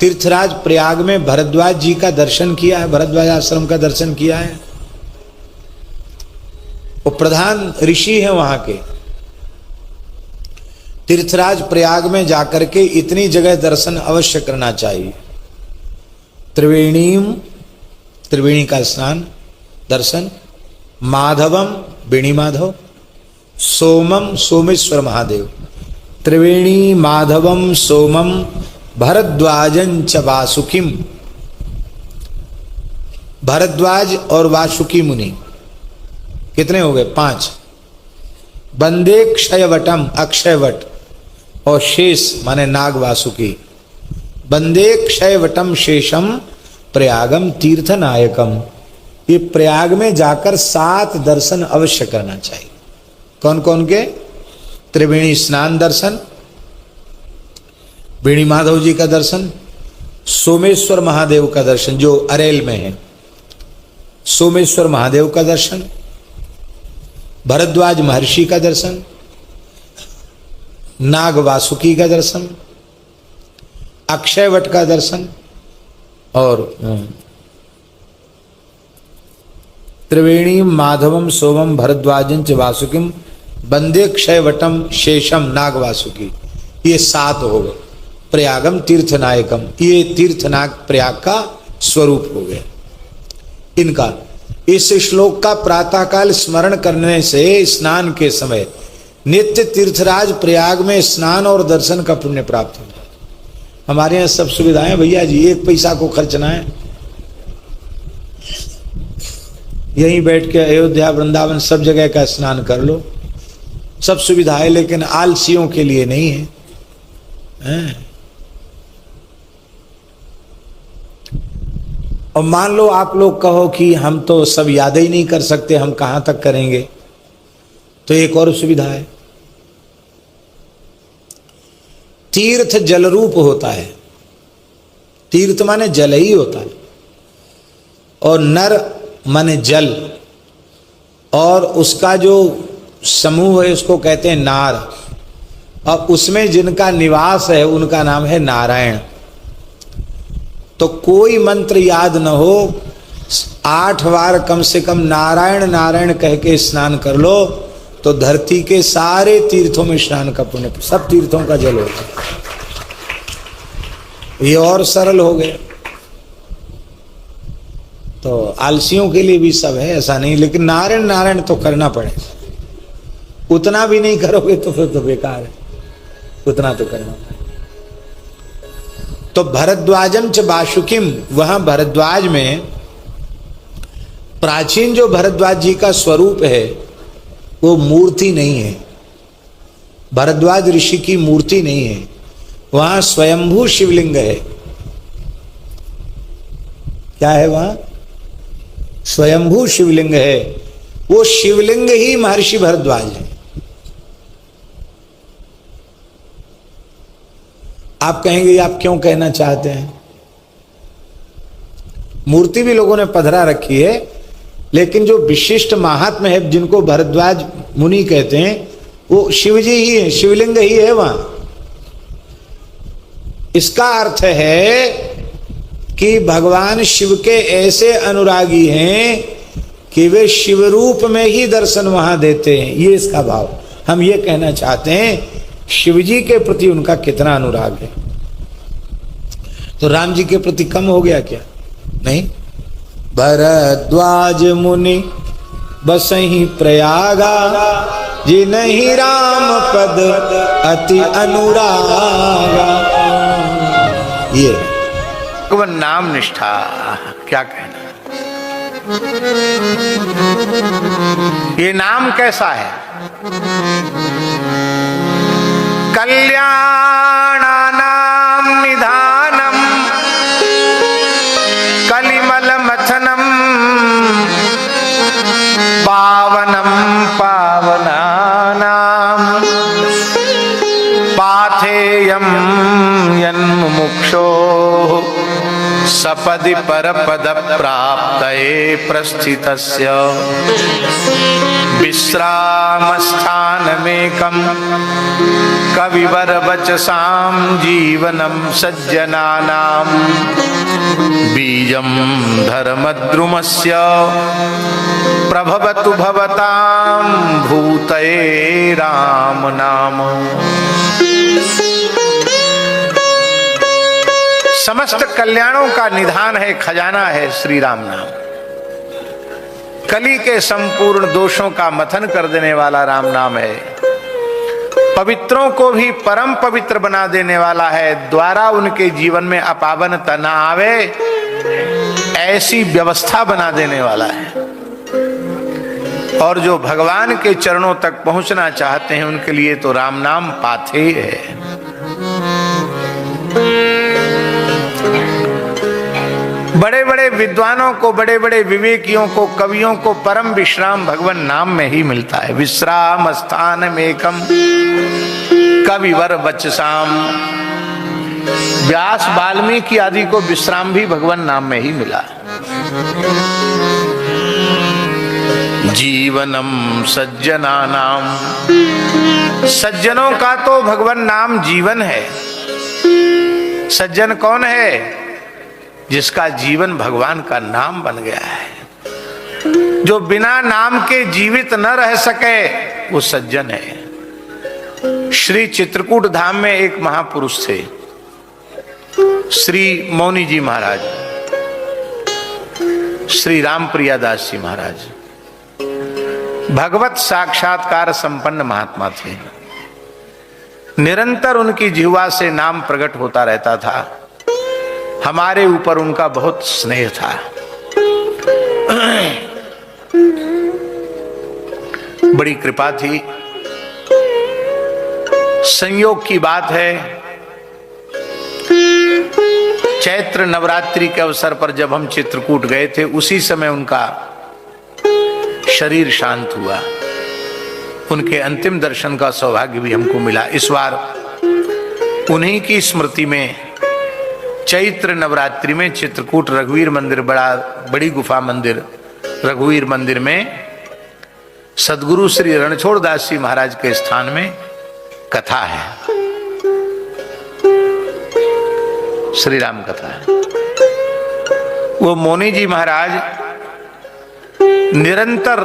तीर्थराज प्रयाग में भरद्वाज जी का दर्शन किया है, भरद्वाज आश्रम का दर्शन किया है। वो प्रधान ऋषि है वहां के। तीर्थराज प्रयाग में जाकर के इतनी जगह दर्शन अवश्य करना चाहिए। त्रिवेणीम, त्रिवेणी का स्नान दर्शन, माधवम वेणी माधव, सोमम सोमेश्वर महादेव, त्रिवेणी माधवम सोमम भरद्वाजं च वासुकिम। भरद्वाज और वासुकी मुनि कितने हो गए? 5। बंदे क्षयवटम, अक्षयवट, और शेष माने नाग वासुकी। बंदे क्षयवटम शेषम प्रयागम तीर्थ नायकम। ये प्रयाग में जाकर 7 दर्शन अवश्य करना चाहिए। कौन कौन के? त्रिवेणी स्नान दर्शन, वेणी माधव जी का दर्शन, सोमेश्वर महादेव का दर्शन जो अरेल में है, सोमेश्वर महादेव का दर्शन, भरद्वाज महर्षि का दर्शन, नाग वासुकी का दर्शन, अक्षयवट का दर्शन, और त्रिवेणी माधवम सोमम भरद्वाजं च वासुकिम बंदे क्षयवटम शेषम नाग वासुकी। ये 7 हो गए। प्रयागम तीर्थनायकम, ये तीर्थनाग प्रयाग का स्वरूप हो गया इनका। इस श्लोक का प्रातःकाल स्मरण करने से स्नान के समय नित्य तीर्थराज प्रयाग में स्नान और दर्शन का पुण्य प्राप्त हो जाता है। हमारे यहाँ सब सुविधाएं भैया जी, 1 पैसा को खर्चना है, यहीं बैठ के अयोध्या वृंदावन सब जगह का स्नान कर लो, सब सुविधा है, लेकिन आलसियों के लिए नहीं है, हैं? और मान लो आप लोग कहो कि हम तो सब याद ही नहीं कर सकते, हम कहां तक करेंगे, तो एक और सुविधा है। तीर्थ जल रूप होता है। तीर्थ माने जल ही होता है, और नर माने जल, और उसका जो समूह है उसको कहते हैं नार, और उसमें जिनका निवास है उनका नाम है नारायण। तो कोई मंत्र याद न हो, 8 बार कम से कम नारायण नारायण कह के स्नान कर लो, तो धरती के सारे तीर्थों में स्नान का पुण्य, सब तीर्थों का जल होगा। ये और सरल हो गया। तो आलसियों के लिए भी सब है, ऐसा नहीं, लेकिन नारायण नारायण तो करना पड़ेगा। उतना भी नहीं करोगे तो फिर तो बेकार है, उतना तो करना पड़ेगा। तो भरद्वाजम च वासुकिम, वहां भरद्वाज में प्राचीन जो भरद्वाज जी का स्वरूप है वो मूर्ति नहीं है, भरद्वाज ऋषि की मूर्ति नहीं है, वहां स्वयंभू शिवलिंग है। क्या है वहां? स्वयंभू शिवलिंग है। वो शिवलिंग ही महर्षि भरद्वाज है। आप कहेंगे आप क्यों कहना चाहते हैं? मूर्ति भी लोगों ने पधरा रखी है, लेकिन जो विशिष्ट महात्मा है जिनको भरद्वाज मुनि कहते हैं वो शिवजी ही है, शिवलिंग ही है वहां। इसका अर्थ है कि भगवान शिव के ऐसे अनुरागी हैं कि वे शिव रूप में ही दर्शन वहां देते हैं, ये इसका भाव। हम ये कहना चाहते हैं शिवजी के प्रति उनका कितना अनुराग है। तो राम जी के प्रति कम हो गया क्या? नहीं। भरद्वाज मुनि बसहि प्रयागा, जिनहि राम पद अति अनुरागा। ये वो नाम निष्ठा, क्या कहना। ये नाम कैसा है? कल्याणानां निधानम कलिमल मथनम पावनम पावनानां पाथेयं यन्मुमुक्षो सपदि परपद प्राप्तये प्रस्थितस्य विश्रामस्थानमेकं कविवर वचसाम जीवनम सज्जनानाम बीजम धर्मद्रुमस्य प्रभवतु भवताम भूतये राम नाम। समस्त कल्याणों का निधान है, खजाना है श्री राम नाम। कली के संपूर्ण दोषों का मथन कर देने वाला राम नाम है। पवित्रों को भी परम पवित्र बना देने वाला है, द्वारा उनके जीवन में अपावन तना आवे ऐसी व्यवस्था बना देने वाला है। और जो भगवान के चरणों तक पहुंचना चाहते हैं उनके लिए तो राम नाम पाथे है। बड़े बड़े विद्वानों को, बड़े बड़े विवेकियों को, कवियों को परम विश्राम भगवान नाम में ही मिलता है। विश्राम स्थान मेकम कविवर वचसाम। व्यास वाल्मीकि आदि को विश्राम भी भगवान नाम में ही मिला। जीवनम सज्जनानाम, सज्जनों का तो भगवान नाम जीवन है। सज्जन कौन है? जिसका जीवन भगवान का नाम बन गया है। जो बिना नाम के जीवित न रह सके वो सज्जन है। श्री चित्रकूट धाम में एक महापुरुष थे, श्री मौनी जी महाराज, श्री रामप्रिया दास जी महाराज। भगवत साक्षात्कार संपन्न महात्मा थे। निरंतर उनकी जिह्वा से नाम प्रकट होता रहता था। हमारे ऊपर उनका बहुत स्नेह था। बड़ी कृपा थी। संयोग की बात है, चैत्र नवरात्रि के अवसर पर जब हम चित्रकूट गए थे उसी समय उनका शरीर शांत हुआ। उनके अंतिम दर्शन का सौभाग्य भी हमको मिला। इस बार उन्हीं की स्मृति में चैत्र नवरात्रि में चित्रकूट रघुवीर मंदिर, बड़ी गुफा मंदिर रघुवीर मंदिर में सदगुरु श्री रणछोड़ दास जी महाराज के स्थान में कथा है, श्री राम कथा है। वो मौनी जी महाराज निरंतर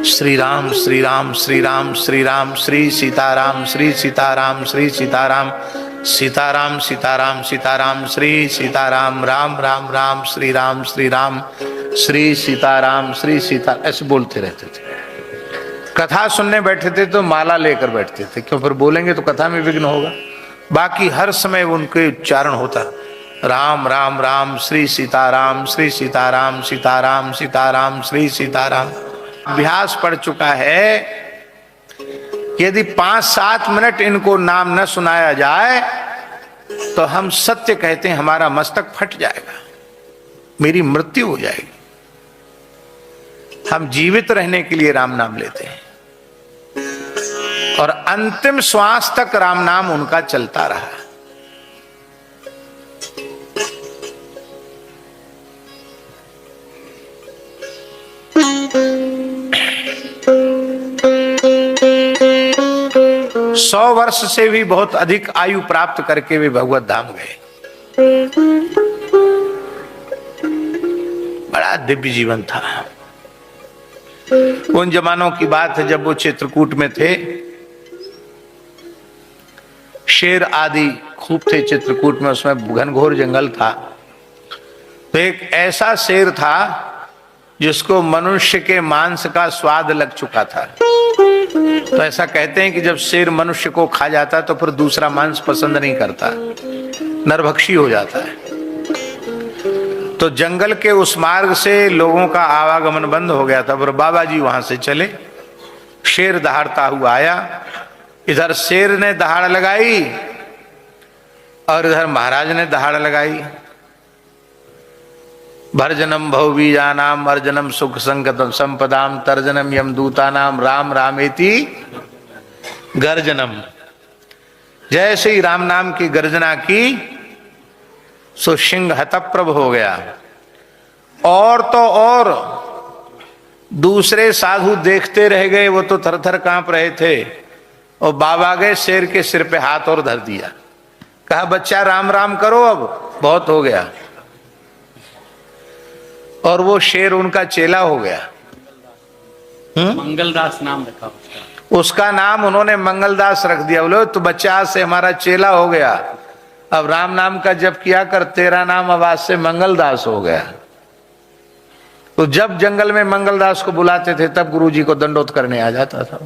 श्री राम श्री राम श्री राम श्री राम श्री सीताराम श्री सीताराम श्री सीताराम सीताराम सीताराम सीताराम श्री सीताराम राम राम राम श्री राम श्री सीताराम श्री सीता ऐसे बोलते रहते थे। कथा सुनने बैठे थे तो माला लेकर बैठते थे, क्यों? फिर बोलेंगे तो कथा में विघ्न होगा। बाकी हर समय उनके उच्चारण होता राम राम राम श्री सीताराम सीताराम सीताराम श्री सीताराम। अभ्यास पड़ चुका है। यदि 5-7 मिनट इनको नाम न सुनाया जाए तो हम सत्य कहते हैं हमारा मस्तक फट जाएगा, मेरी मृत्यु हो जाएगी। हम जीवित रहने के लिए राम नाम लेते हैं और अंतिम श्वास तक राम नाम उनका चलता रहा। सौ वर्ष से भी बहुत अधिक आयु प्राप्त करके वे भगवत धाम गए। बड़ा दिव्य जीवन था। उन जमानों की बात है जब वो चित्रकूट में थे। शेर आदि खूब थे चित्रकूट में, उसमें घनघोर जंगल था। तो एक ऐसा शेर था जिसको मनुष्य के मांस का स्वाद लग चुका था। तो ऐसा कहते हैं कि जब शेर मनुष्य को खा जाता है तो फिर दूसरा मांस पसंद नहीं करता, नरभक्षी हो जाता है। तो जंगल के उस मार्ग से लोगों का आवागमन बंद हो गया था। फिर बाबा जी वहां से चले। शेर दहाड़ता हुआ आया। इधर शेर ने दहाड़ लगाई और इधर महाराज ने दहाड़ लगाई। भर्जनम भवबीजानाम अर्जनम सुख संगतम संपदाम तर्जनम यमदूतानाम राम रामेति गर्जनम। जैसे ही राम नाम की गर्जना की सो सिंह हतप्रभ हो गया। और तो और दूसरे साधु देखते रह गए, वो तो थर थर कांप रहे थे। और बाबा गए, शेर के सिर पे हाथ और धर दिया, कहा बच्चा राम राम करो, अब बहुत हो गया। और वो शेर उनका चेला हो गया। मंगलदास नाम रखा उसका नाम उन्होंने मंगलदास रख दिया। बोले तो बच्चा आज से हमारा चेला हो गया, अब राम नाम का जप किया कर, तेरा नाम अब आज से मंगलदास हो गया। तो जब जंगल में मंगलदास को बुलाते थे तब गुरुजी को दंडोत करने आ जाता था।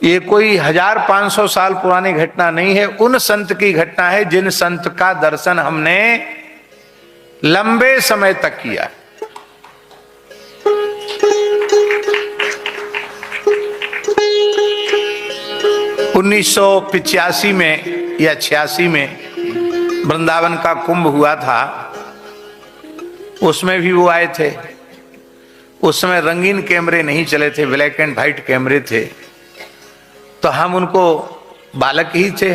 ये कोई 1500 साल पुरानी घटना नहीं है, उन संत की घटना है जिन संत का दर्शन हमने लंबे समय तक किया। 1985 में या 86 में वृंदावन का कुंभ हुआ था, उसमें भी वो आए थे। उस समय रंगीन कैमरे नहीं चले थे, ब्लैक एंड व्हाइट कैमरे थे। तो हम उनको, बालक ही थे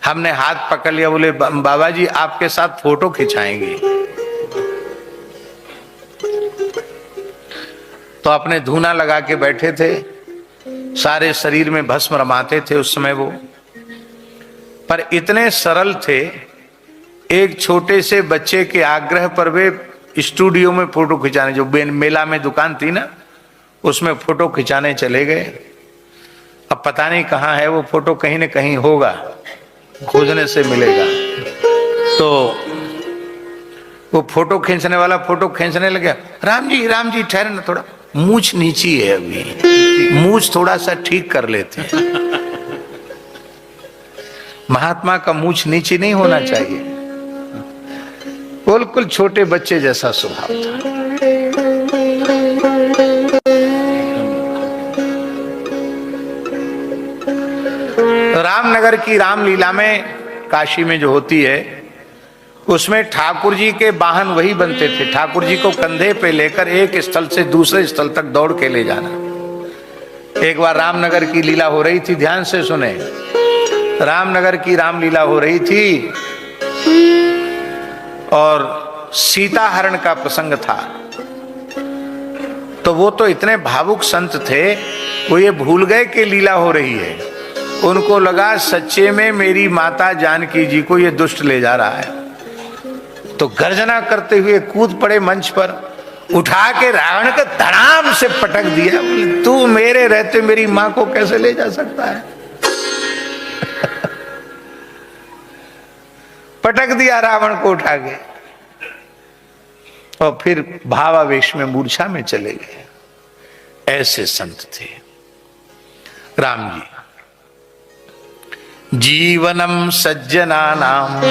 हमने हाथ पकड़ लिया, बोले बाबा जी आपके साथ फोटो खिंचाएंगे। तो अपने धूना लगा के बैठे थे, सारे शरीर में भस्म रमाते थे उस समय वो, पर इतने सरल थे। एक छोटे से बच्चे के आग्रह पर वे स्टूडियो में फोटो खिंचाने, जो मेला में दुकान थी ना, उसमें फोटो खिंचाने चले गए। अब पता नहीं कहाँ है वो फोटो, कहीं न कहीं होगा, खोजने से मिलेगा। तो वो फोटो खींचने वाला फोटो खींचने लगे, राम जी ठहरे ना, थोड़ा मूछ नीची है, अभी मूछ थोड़ा सा ठीक कर लेते हैं। महात्मा का मूछ नीची नहीं होना चाहिए। बिल्कुल छोटे बच्चे जैसा स्वभाव था। रामनगर की रामलीला में, काशी में जो होती है, उसमें ठाकुर जी के वाहन वही बनते थे। ठाकुर जी को कंधे पे लेकर एक स्थल से दूसरे स्थल तक दौड़ के ले जाना। एक बार रामनगर की लीला हो रही थी, ध्यान से सुने, रामनगर की रामलीला हो रही थी और सीता हरण का प्रसंग था। तो वो तो इतने भावुक संत थे, वो ये भूल गए कि लीला हो रही है। उनको लगा सच्चे में मेरी माता जानकी जी को ये दुष्ट ले जा रहा है। तो गर्जना करते हुए कूद पड़े मंच पर, उठा के रावण को धड़ाम से पटक दिया। तू मेरे रहते मेरी मां को कैसे ले जा सकता है? पटक दिया रावण को उठा के, और फिर भावावेश में मूर्छा में चले गए। ऐसे संत थे राम जी। जीवनम सज्जना नाम,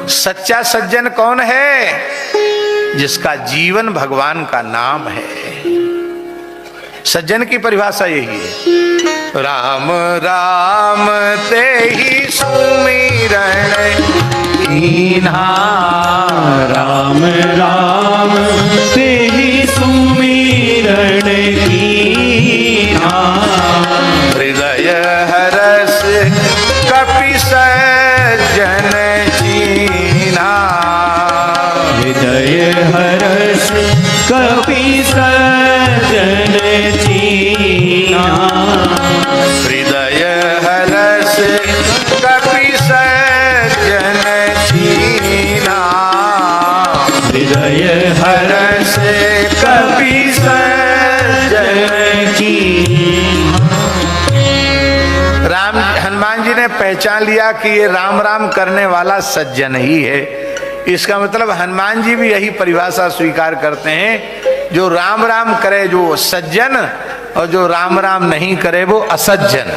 सच्चा सज्जन कौन है? जिसका जीवन भगवान का नाम है। सज्जन की परिभाषा यही है, राम राम ते ही सुमिरन कीन्हा, राम राम ते ही सुमिरन कीन्हा, हृदय हरस कपि सज्जन चीन्हा, हृदय हरस कपि सज्जन चीन्हा, हृदय हरस कपि सज्जन चीन्हा, हृदय हरस कपि सज्जन चीन्हा। राम हनुमान जी ने पहचान लिया कि ये राम राम करने वाला सज्जन ही है। इसका मतलब हनुमान जी भी यही परिभाषा स्वीकार करते हैं, जो राम राम करे जो सज्जन, और जो राम राम नहीं करे वो असज्जन।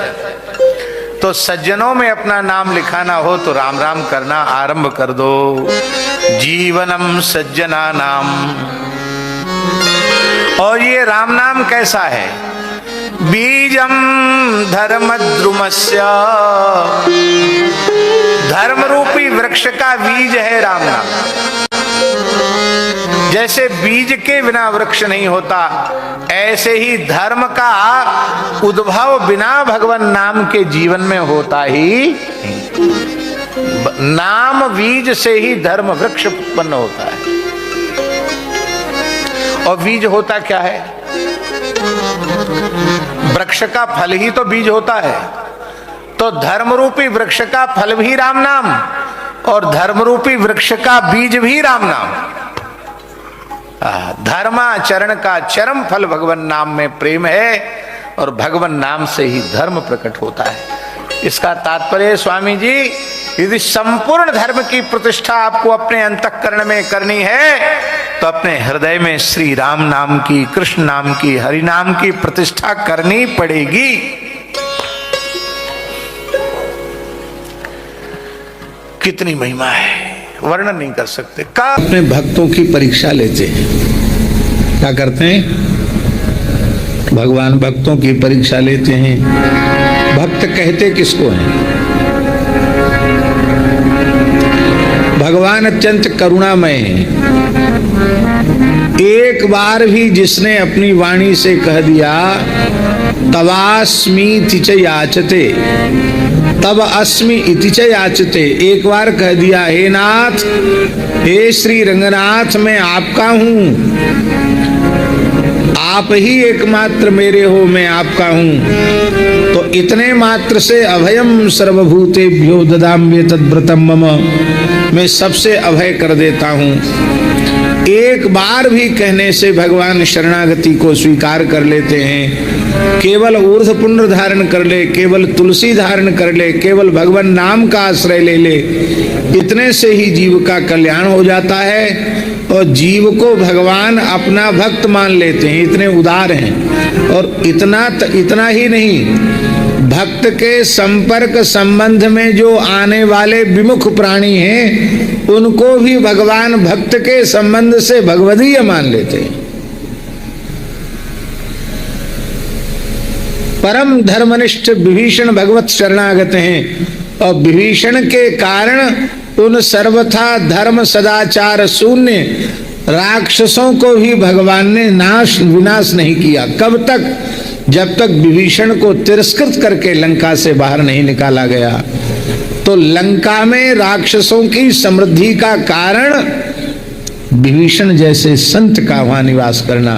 तो सज्जनों में अपना नाम लिखाना हो तो राम राम करना आरंभ कर दो। जीवनम सज्जना नाम। और ये राम नाम कैसा है? बीजम धर्म द्रुमस्य, धर्म रूपी वृक्ष का बीज है राम नाम। जैसे बीज के बिना वृक्ष नहीं होता, ऐसे ही धर्म का उद्भव बिना भगवान नाम के जीवन में होता ही। नाम बीज से ही धर्म वृक्ष उत्पन्न होता है। और बीज होता क्या है? वृक्ष का फल ही तो बीज होता है। तो धर्म रूपी वृक्ष का फल भी राम नाम और धर्म रूपी वृक्ष का बीज भी राम नाम। धर्माचरण का चरम फल भगवान नाम में प्रेम है और भगवान नाम से ही धर्म प्रकट होता है। इसका तात्पर्य स्वामी जी, यदि संपूर्ण धर्म की प्रतिष्ठा आपको अपने अंतःकरण में करनी है तो अपने हृदय में श्री राम नाम की, कृष्ण नाम की, हरि नाम की प्रतिष्ठा करनी पड़ेगी। कितनी महिमा है, वर्णन नहीं कर सकते। अपने भक्तों की परीक्षा लेते हैं। क्या करते हैं? भगवान भक्तों की परीक्षा लेते हैं। भक्त कहते किसको हैं? भगवान अत्यंत करुणामय हैं। एक बार भी जिसने अपनी वाणी से कह दिया तवास्मीति च याचते, तब अस्मि इति च याचते, एक बार कह दिया हे नाथ, हे श्री रंगनाथ, मैं आपका हूं, आप ही एकमात्र मेरे हो, मैं आपका हूं, तो इतने मात्र से अभयम सर्वभूतेभ्यो ददाम्ये तद्व्रतम मम, मैं सबसे अभय कर देता हूं। एक बार भी कहने से भगवान शरणागति को स्वीकार कर लेते हैं। केवल ऊर्ध्व पुण्य धारण कर ले, केवल तुलसी धारण कर ले, केवल भगवान नाम का आश्रय ले ले, इतने से ही जीव का कल्याण हो जाता है और जीव को भगवान अपना भक्त मान लेते हैं। इतने उदार हैं। और इतना ही नहीं, भक्त के संपर्क संबंध में जो आने वाले विमुख प्राणी हैं उनको भी भगवान भक्त के संबंध से भगवदीय मान लेते हैं। परम धर्मनिष्ठ विभीषण भगवत शरणागत हैं और विभीषण के कारण उन सर्वथा धर्म सदाचार शून्य राक्षसों को भी भगवान ने विनाश नहीं किया। कब तक? जब तक विभीषण को तिरस्कृत करके लंका से बाहर नहीं निकाला गया। तो लंका में राक्षसों की समृद्धि का कारण विभीषण जैसे संत का वहां निवास करना,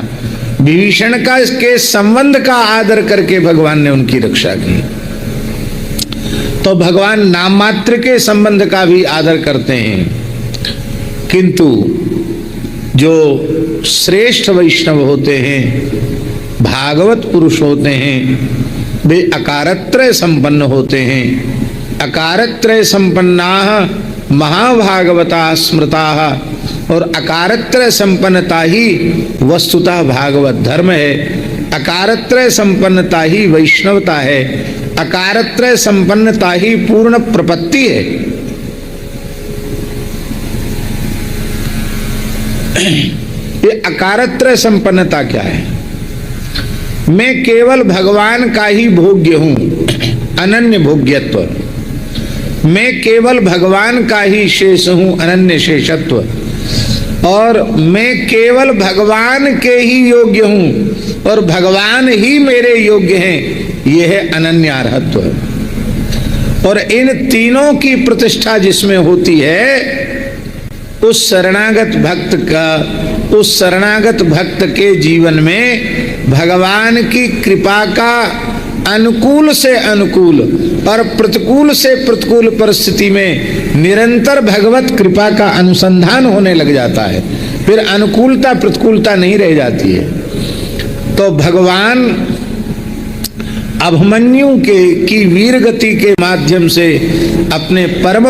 विभीषण का इसके संबंध का आदर करके भगवान ने उनकी रक्षा की। तो भगवान नाम मात्र के संबंध का भी आदर करते हैं, किंतु जो श्रेष्ठ वैष्णव होते हैं, भागवत पुरुष होते हैं, वे अकारत्रय संपन्न होते हैं। अकारत्रय संपन्नाः महाभागवता स्मृताः, और अकारत्रय संपन्नता ही वस्तुतः भागवत धर्म है। अकारत्रय संपन्नता ही वैष्णवता है। अकारत्रय संपन्नता ही पूर्ण प्रपत्ति है। ये अकारत्रय संपन्नता क्या है? मैं केवल भगवान का ही भोग्य हूं, अनन्य भोग्यत्व। मैं केवल भगवान का ही शेष हूं, अनन्य शेषत्व। और मैं केवल भगवान के ही योग्य हूं और भगवान ही मेरे योग्य हैं, यह है अनन्यार्हत्व। और इन तीनों की प्रतिष्ठा जिसमें होती है, उस शरणागत भक्त के जीवन में भगवान की कृपा का अनुकूल से अनुकूल और प्रतिकूल से प्रतिकूल परिस्थिति में निरंतर भगवत कृपा का अनुसंधान होने लग जाता है। फिर अनुकूलता प्रतिकूलता नहीं रह जाती है। तो भगवान अभिमन्यु की वीर गति के माध्यम से अपने परम